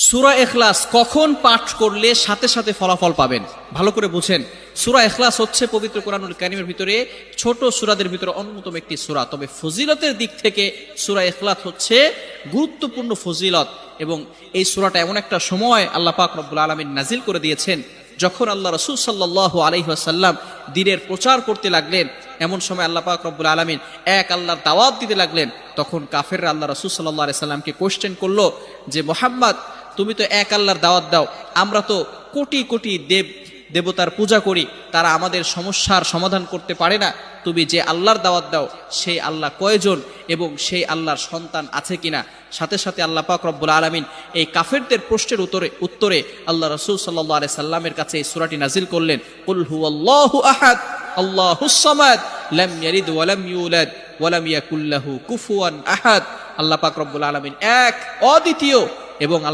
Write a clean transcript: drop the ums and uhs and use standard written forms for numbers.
সূরা ইখলাস কখন পাঠ করলে সাথে সাথে ফলাফল পাবেন, ভালো করে বুঝেন। সূরা ইখলাস হচ্ছে পবিত্র কোরআনুল কারীমের ভিতরে ছোট সূরাদের ভিতরে অন্যতম একটি সূরা। তবে ফজিলতের দিক থেকে সূরা ইখলাস হচ্ছে গুরুত্বপূর্ণ ফজিলত, এবং এই সূরাটা এমন একটা সময় আল্লাহ পাক রব্বুল আলামিন নাজিল করে দিয়েছেন যখন আল্লাহ রাসূল সাল্লাল্লাহু আলাইহি ওয়াসাল্লাম দ্বীনের প্রচার করতে লাগলেন। এমন সময় আল্লাহ পাক রব্বুল আলামিন এক আল্লাহর দাওয়াত দিতে লাগলেন। তখন কাফেররা আল্লাহ রাসূল সাল্লাল্লাহু আলাইহি সাল্লামকে কোশ্চেন করলো যে, মুহাম্মদ, তুমি তো এক আল্লাহর দাওয়াত দাও, আমরা তো কোটি কোটি দেবতার পূজা করি, তারা আমাদের সমস্যার সমাধান করতে পারে না। তুমি যে আল্লাহর দাওয়াত দাও সেই আল্লাহ কয়জন এবং সেই আল্লাহর সন্তান আছে কিনা? সাথে সাথে আল্লাহ পাক রব্বুল আলামিন এই কাফেরদের প্রশ্নের উত্তরে আল্লাহ রাসূল সাল্লাল্লাহু আলাইহি সাল্লামের কাছে এই সূরাটি নাজিল করলেন, কুল হুয়াল্লাহু আহাদ আল্লাহুস সামাদ লাম ইয়ালিদ ওয়া লাম ইউলাদ ওয়া লাম ইয়াকুল লাহু কুফুয়ান আহাদ। আল্লাহ পাক রব্বুল আলামিন এক, অদ্বিতীয়, এবং